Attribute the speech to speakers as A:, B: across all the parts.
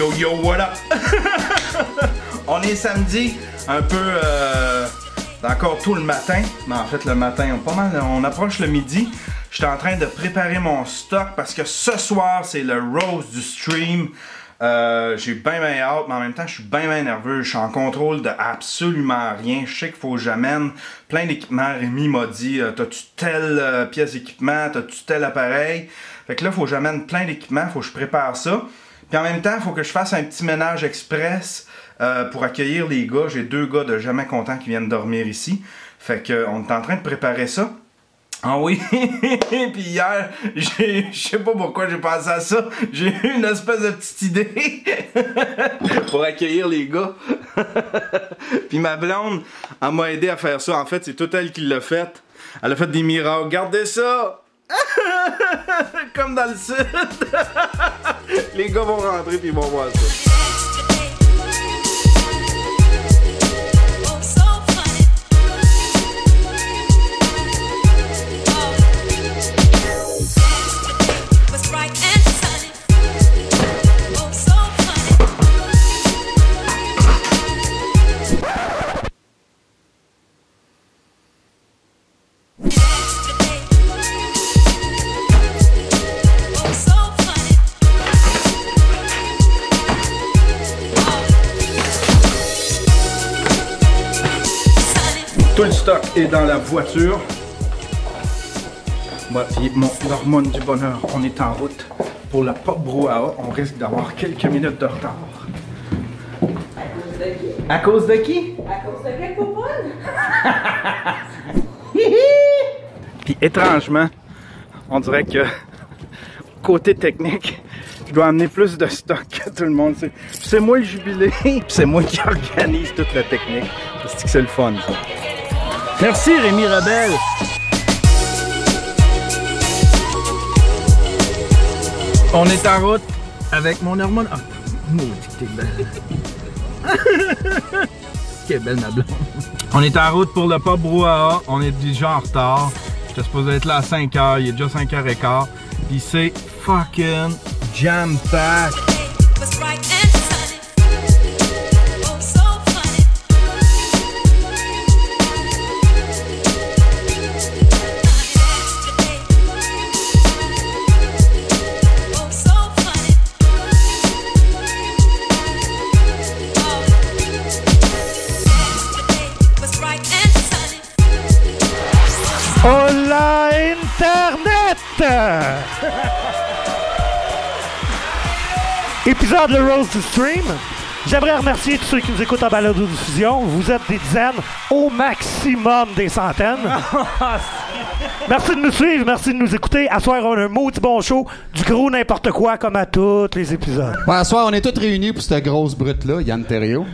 A: Yo yo, what up? On est samedi, un peu encore tout le matin, mais en fait le matin, on approche le midi. J'étais en train de préparer mon stock parce que ce soir c'est le roast du stream. J'ai bien hâte, mais en même temps je suis bien nerveux. Je suis en contrôle de absolument rien. Je sais qu'il faut que j'amène plein d'équipements. Rémi m'a dit t'as-tu telle pièce d'équipement, t'as-tu tel appareil? Fait que là, il faut que j'amène plein d'équipements, il faut que je prépare ça. Puis en même temps, il faut que je fasse un petit ménage express pour accueillir les gars. J'ai 2 gars de jamais contents qui viennent dormir ici. Fait qu'on est en train de préparer ça. Ah oui, puis hier, je sais pas pourquoi j'ai pensé à ça, j'ai eu une espèce de petite idée pour accueillir les gars. Puis ma blonde, elle m'a aidé à faire ça, en fait c'est tout elle qui l'a fait. Elle a fait des miracles, regardez ça! Comme dans le sud. Les gars vont rentrer puis ils vont voir ça. Tout le stock est dans la voiture. Moi et l'hormone du bonheur, on est en route pour la Pop Brouhaha. On risque d'avoir quelques minutes de retard. À cause de qui? À cause de quel popoune? Puis étrangement, on dirait que côté technique, je dois amener plus de stock que tout le monde. C'est moi le jubilé, c'est moi qui organise toute la technique. C'est le fun ça. Merci Rémi Rebelle. On est en route avec mon hormone. Ah, maudit que t'es belle. Quelle belle ma blonde. On est en route pour le Pop Brouhaha. On est déjà en retard. J'étais supposé être là à 5h. Il est déjà 5h15. Puis c'est fucking jam-pack.
B: Hola Internet! Épisode le Roast du Stream. J'aimerais remercier tous ceux qui nous écoutent en balado-diffusion. Vous êtes des dizaines, au maximum des centaines. Merci de nous suivre, merci de nous écouter. À soir, on a un maudit bon show, du gros n'importe quoi comme à tous les épisodes.
C: Ouais, à soir, on est tous réunis pour cette grosse brute-là, Yann Thériault.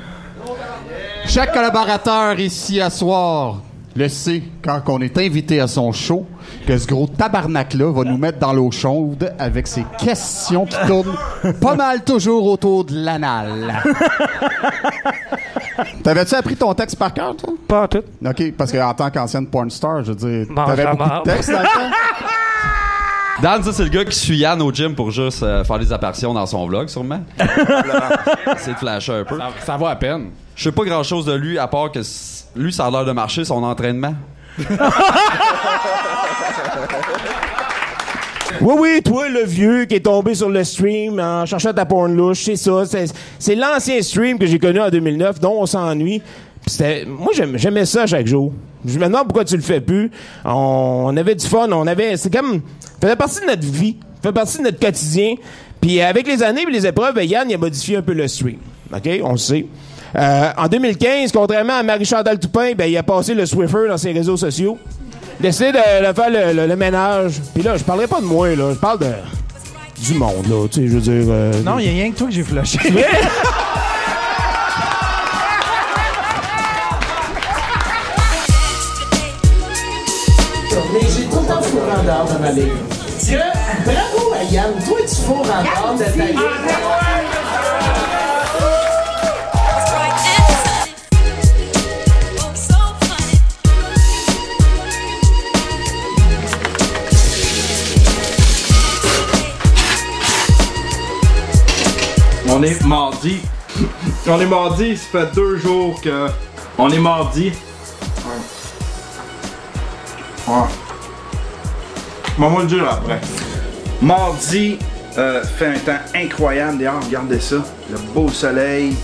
C: Chaque collaborateur ici à soir le sait, quand on est invité à son show, que ce gros tabarnak-là va nous mettre dans l'eau chaude avec ses questions qui tournent pas mal toujours autour de l'anal. T'avais-tu appris ton texte par cœur, toi?
B: Pas en tout.
C: OK, parce qu'en tant qu'ancienne porn star, je veux dire,
B: Mange
C: t'avais
B: la
C: beaucoup
B: marde.
C: de textes dans le temps?
D: Dan, ça, c'est le gars qui suit Yann au gym pour juste faire des apparitions dans son vlog, sûrement. C'est de flasher un peu.
C: Ça va à peine.
D: Je sais pas grand-chose de lui, à part que lui, ça a l'air de marcher, son entraînement.
E: Oui, toi, le vieux qui est tombé sur le stream en cherchant ta porn louche, c'est ça. C'est l'ancien stream que j'ai connu en 2009, dont on s'ennuie. Moi, j'aimais ça chaque jour. Je me demande pourquoi tu le fais plus. On avait du fun, c'est comme... Ça faisait partie de notre vie, ça fait partie de notre quotidien. Puis avec les années et les épreuves, Yann, il a modifié un peu le stream. OK? On le sait. En 2015, contrairement à Marie-Chantal Toupin, ben, il a passé le Swiffer dans ses réseaux sociaux. Il a décidé de faire le ménage. Puis là, je parlerai pas de moi, là. Je parle du monde, là. Tu sais, je veux dire...
B: Non, il y a rien que toi que j'ai flashé.
E: Mais
F: j'ai tout le temps fourré en dehors de ma ligne. Bravo à Yann, toi tu fourres en dehors de ta ligne.
A: On est mardi. On est mardi, ça fait 2 jours que... On est mardi. Ouais. Bon, on va le dire après. Mardi, fait un temps incroyable. D'ailleurs, regardez ça. Le beau soleil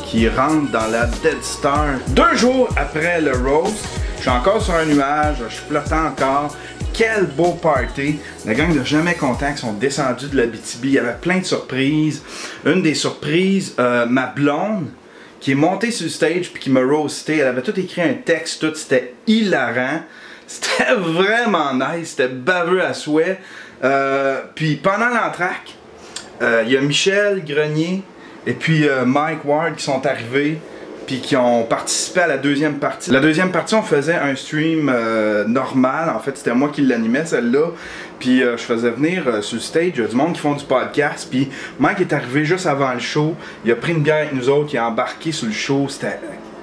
A: qui rentre dans la Dead Star. 2 jours après le roast, je suis encore sur un nuage, je suis flottant encore. Quel beau party! La gang de Jamais Content qui sont descendus de l'Abitibi. Il y avait plein de surprises. Une des surprises, ma blonde, qui est montée sur le stage puis qui m'a roasté. Elle avait tout écrit un texte, tout. C'était hilarant. C'était vraiment nice. C'était baveux à souhait. Puis pendant l'entracte, il y a Michel Grenier et puis Mike Ward qui sont arrivés. Puis qui ont participé à la deuxième partie. La deuxième partie, on faisait un stream normal. En fait, c'était moi qui l'animais, celle-là. Puis je faisais venir sur le stage du monde qui font du podcast. Puis Mike est arrivé juste avant le show. Il a pris une bière avec nous autres. Il a embarqué sur le show. C'était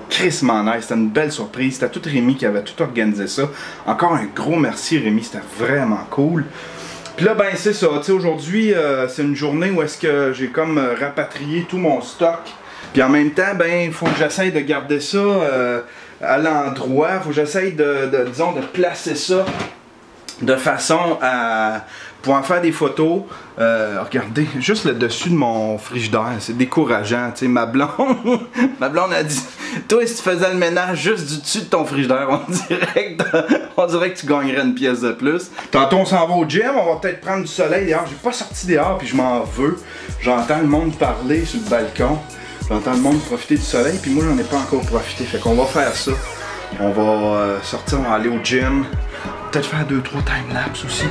A: crissement nice. C'était une belle surprise. C'était tout Rémi qui avait tout organisé ça. Encore un gros merci, Rémi. C'était vraiment cool. Puis là, ben c'est ça. Tu sais, aujourd'hui, c'est une journée où est-ce que j'ai comme rapatrié tout mon stock. Puis en même temps, ben, il faut que j'essaye de garder ça à l'endroit. Il faut que j'essaye disons, de placer ça de façon à pouvoir faire des photos. Regardez, juste le dessus de mon frigidaire, c'est décourageant. Tu sais, ma blonde a dit, toi, si tu faisais le ménage juste du dessus de ton frigidaire, on dirait que tu gagnerais une pièce de plus. Tantôt, on s'en va au gym, on va peut-être prendre du soleil dehors. J'ai pas sorti dehors, puis je m'en veux. J'entends le monde parler sur le balcon. J'entends le monde profiter du soleil, puis moi j'en ai pas encore profité. Fait qu'on va faire ça. On va sortir, on va aller au gym. Peut-être faire 2-3 time-lapse aussi.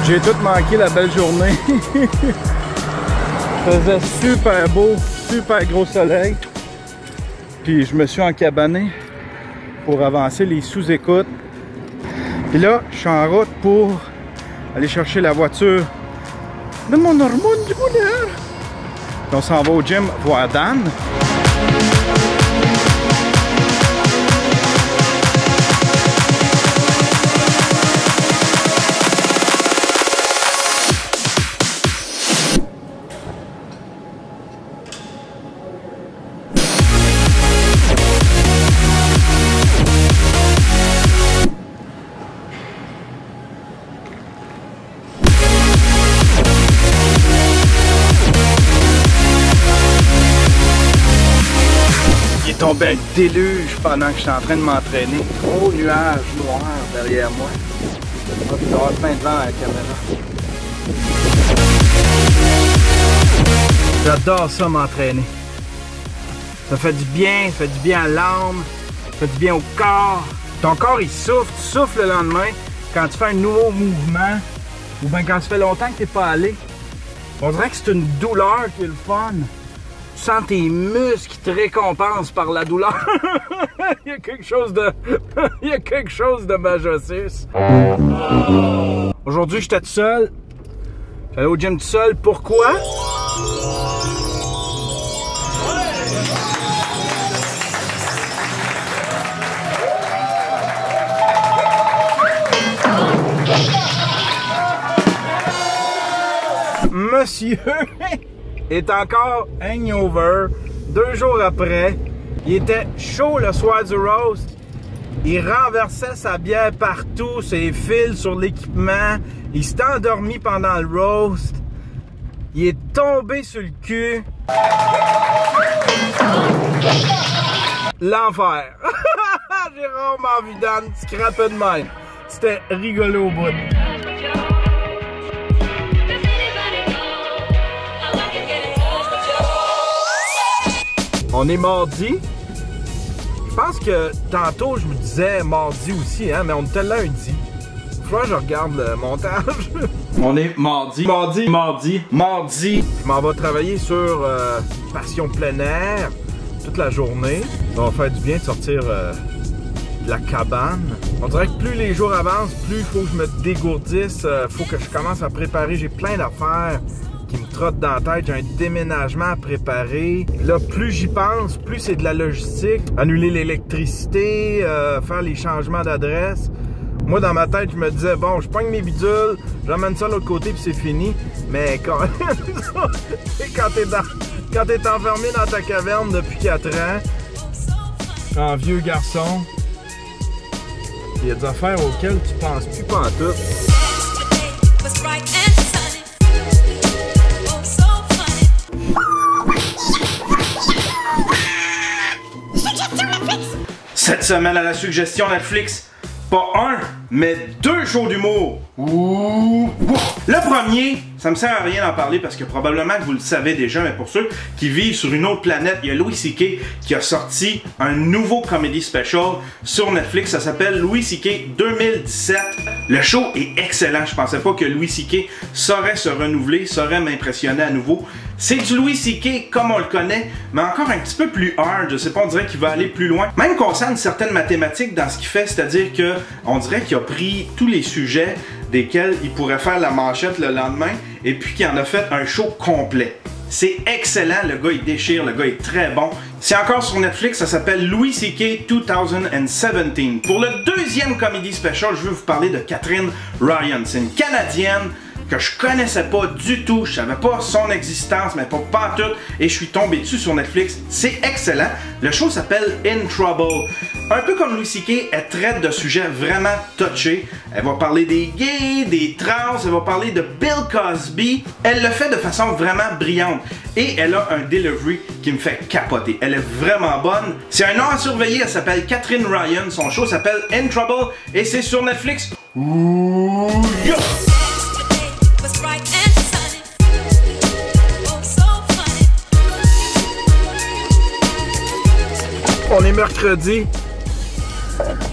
A: J'ai tout manqué la belle journée. Faisait super beau, super gros soleil. Puis je me suis encabané pour avancer les sous-écoutes. Puis là, je suis en route pour aller chercher la voiture de mon hormone du bonheur. Puis on s'en va au gym voir Dan. Tombé un déluge pendant que j'étais en train de m'entraîner. Gros nuage noir derrière moi. Il va y avoir plein de vent à la caméra. J'adore ça m'entraîner. Ça fait du bien, ça fait du bien à l'âme, ça fait du bien au corps. Ton corps il souffle, tu souffles le lendemain quand tu fais un nouveau mouvement ou bien quand tu fais longtemps que tu n'es pas allé. On dirait que c'est une douleur qui est le fun. Tu sens tes muscles qui te récompensent par la douleur. Il y a quelque chose de... Il y a quelque chose de majosus. Aujourd'hui, j'étais tout seul. J'allais au gym tout seul. Pourquoi? Monsieur est encore hangover. 2 jours après, il était chaud le soir du roast. Il renversait sa bière partout, ses fils sur l'équipement. Il s'est endormi pendant le roast. Il est tombé sur le cul. L'enfer. Jérôme en vidane, scrapé de même. C'était rigolo au bout. On est mardi. Je pense que tantôt je vous disais mardi aussi, hein, mais on était lundi. Il faut que je regarde le montage. On est mardi. Mardi. Je m'en vais travailler sur Passion plein air toute la journée. Ça va faire du bien de sortir de la cabane. On dirait que plus les jours avancent, plus il faut que je me dégourdisse. Faut que je commence à préparer. J'ai plein d'affaires qui me trotte dans la tête. J'ai un déménagement à préparer. Là, plus j'y pense, plus c'est de la logistique. Annuler l'électricité, faire les changements d'adresse. Moi, dans ma tête, je me disais, bon, je pogne mes bidules, j'emmène ça de l'autre côté, puis c'est fini. Mais quand t'es enfermé dans ta caverne depuis 4 ans, en vieux garçon, il y a des affaires auxquelles tu penses plus pantoute. Cette semaine à la suggestion Netflix, pas un, mais 2 shows d'humour. Le premier, ça me sert à rien d'en parler parce que probablement que vous le savez déjà, mais pour ceux qui vivent sur une autre planète, il y a Louis C.K. qui a sorti un nouveau comedy special sur Netflix. Ça s'appelle Louis C.K. 2017. Le show est excellent. Je pensais pas que Louis C.K. saurait se renouveler, saurait m'impressionner à nouveau. C'est du Louis C.K. comme on le connaît, mais encore un petit peu plus hard. Je sais pas, on dirait qu'il va aller plus loin. Même concerne certaines mathématiques dans ce qu'il fait, c'est-à-dire que on dirait qu'il a pris tous les sujets desquels il pourrait faire la manchette le lendemain et puis qu'il en a fait un show complet. C'est excellent, le gars il déchire, le gars est très bon. C'est encore sur Netflix, ça s'appelle Louis C.K. 2017. Pour le deuxième comedy special, je veux vous parler de Catherine Ryan. C'est une Canadienne que je connaissais pas du tout, je savais pas son existence, mais pas pantoute, et je suis tombé dessus sur Netflix. C'est excellent. Le show s'appelle In Trouble. Un peu comme Louis C.K., elle traite de sujets vraiment touchés. Elle va parler des gays, des trans, elle va parler de Bill Cosby. Elle le fait de façon vraiment brillante. Et elle a un delivery qui me fait capoter. Elle est vraiment bonne. C'est un nom à surveiller, elle s'appelle Catherine Ryan. Son show s'appelle In Trouble et c'est sur Netflix. Ouh, yo! On est mercredi.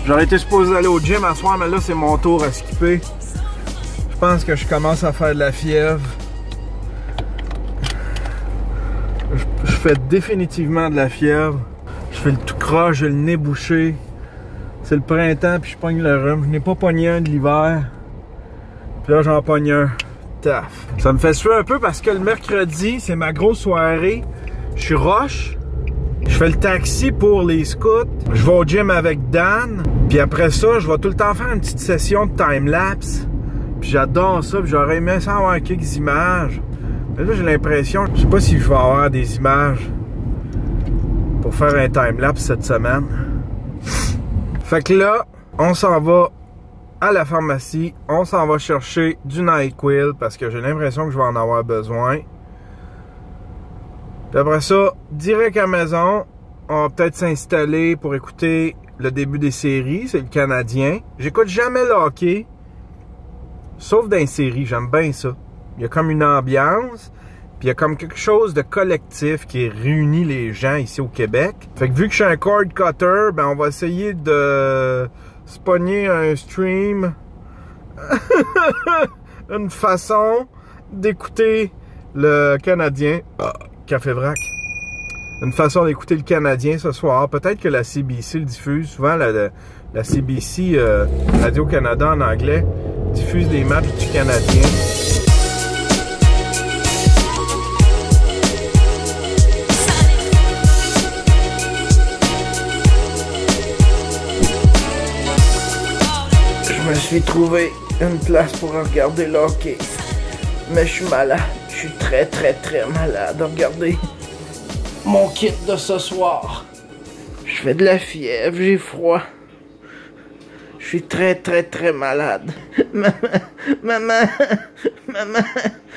A: J'aurais été supposé aller au gym à soir, mais là c'est mon tour à skipper. Je pense que je commence à faire de la fièvre. Je fais définitivement de la fièvre. Je fais le tout croche, j'ai le nez bouché. C'est le printemps puis je pogne le rhume. Je n'ai pas pogné un de l'hiver. Puis là j'en pogne un. Taf. Ça me fait suer un peu parce que le mercredi, c'est ma grosse soirée. Je suis rush. Je fais le taxi pour les scouts. Je vais au gym avec Dan. Puis après ça, je vais tout le temps faire une petite session de time-lapse. Puis j'adore ça. Puis j'aurais aimé ça avoir quelques images. Mais là, j'ai l'impression, je sais pas si je vais avoir des images pour faire un time-lapse cette semaine. Fait que là, on s'en va à la pharmacie. On s'en va chercher du NyQuil parce que j'ai l'impression que je vais en avoir besoin. Puis après ça, direct à la maison, on va peut-être s'installer pour écouter le début des séries. C'est le Canadien. J'écoute jamais le hockey, sauf dans les séries. J'aime bien ça. Il y a comme une ambiance, puis il y a comme quelque chose de collectif qui réunit les gens ici au Québec. Fait que vu que je suis un cord cutter, ben on va essayer de se pogner un stream. Une façon d'écouter le Canadien. Café Vrac. Une façon d'écouter le Canadien ce soir. Peut-être que la CBC le diffuse. Souvent, la CBC, Radio-Canada en anglais, diffuse les matchs du Canadien. Je me suis trouvé une place pour regarder le hockey. Mais je suis malade. Je suis très malade. Regardez mon kit de ce soir. Je fais de la fièvre, j'ai froid. Je suis très malade. Maman,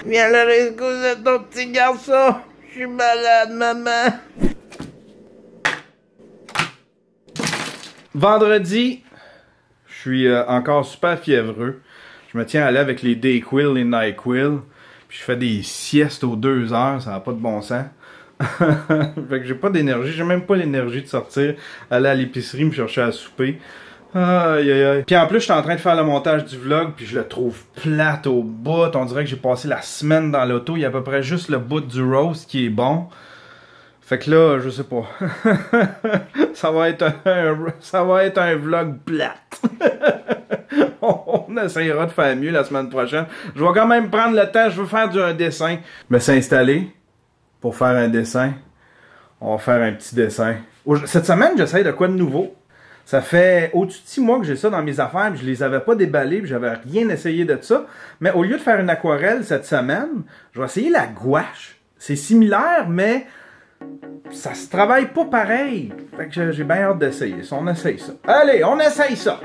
A: viens à la rescousse de ton petit garçon. Je suis malade, maman. Vendredi, je suis encore super fiévreux. Je me tiens à aller avec les Dayquil, les NyQuil. Puis je fais des siestes aux 2 heures, ça n'a pas de bon sens. Fait que j'ai pas d'énergie, j'ai même pas l'énergie de sortir, aller à l'épicerie, me chercher à souper. Aïe aïe aïe. Puis en plus, je suis en train de faire le montage du vlog, puis je le trouve plate au bout. On dirait que j'ai passé la semaine dans l'auto, il y a à peu près juste le bout du roast qui est bon. Fait que là, je sais pas. ça va être un vlog plate. On On essayera de faire mieux la semaine prochaine. Je vais quand même prendre le temps, je veux faire un dessin. Je me suis installé pour faire un dessin. On va faire un petit dessin. Cette semaine, j'essaye de quoi de nouveau. Ça fait au-dessus de 6 mois que j'ai ça dans mes affaires, puis je les avais pas déballés, puis j'avais rien essayé de ça. Mais au lieu de faire une aquarelle cette semaine, je vais essayer la gouache. C'est similaire, mais ça se travaille pas pareil. Fait que j'ai bien hâte d'essayer ça. On essaye ça. Allez, on essaye ça!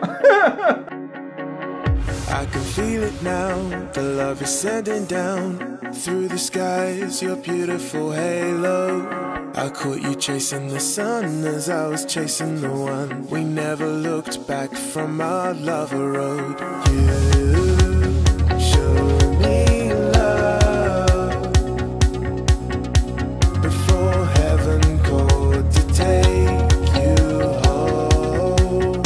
G: I can feel it now, the love is sending down through the skies, your beautiful halo. I caught you chasing the sun as I was chasing the one. We never looked back from our lover road. You showed me love before heaven called to take you home.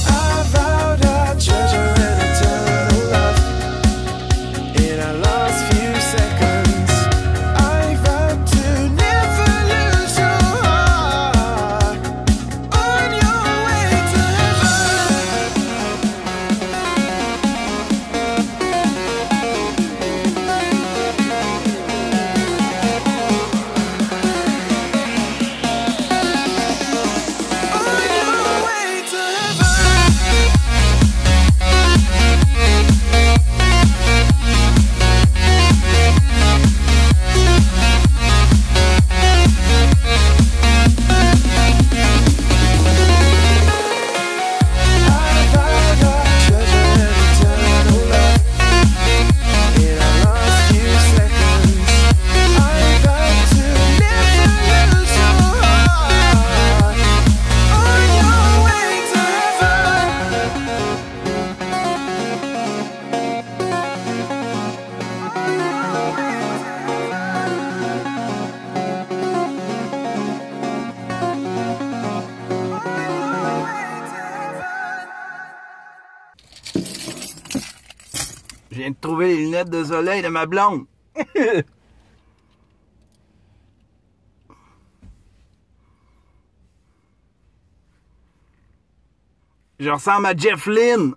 G: I vowed I'd treasure an eternal love in our last few seconds. I vowed to never lose your heart on your way to heaven. On your way to
A: Je viens de trouver les lunettes de soleil de ma blonde. Je ressemble à Jeff Lynne.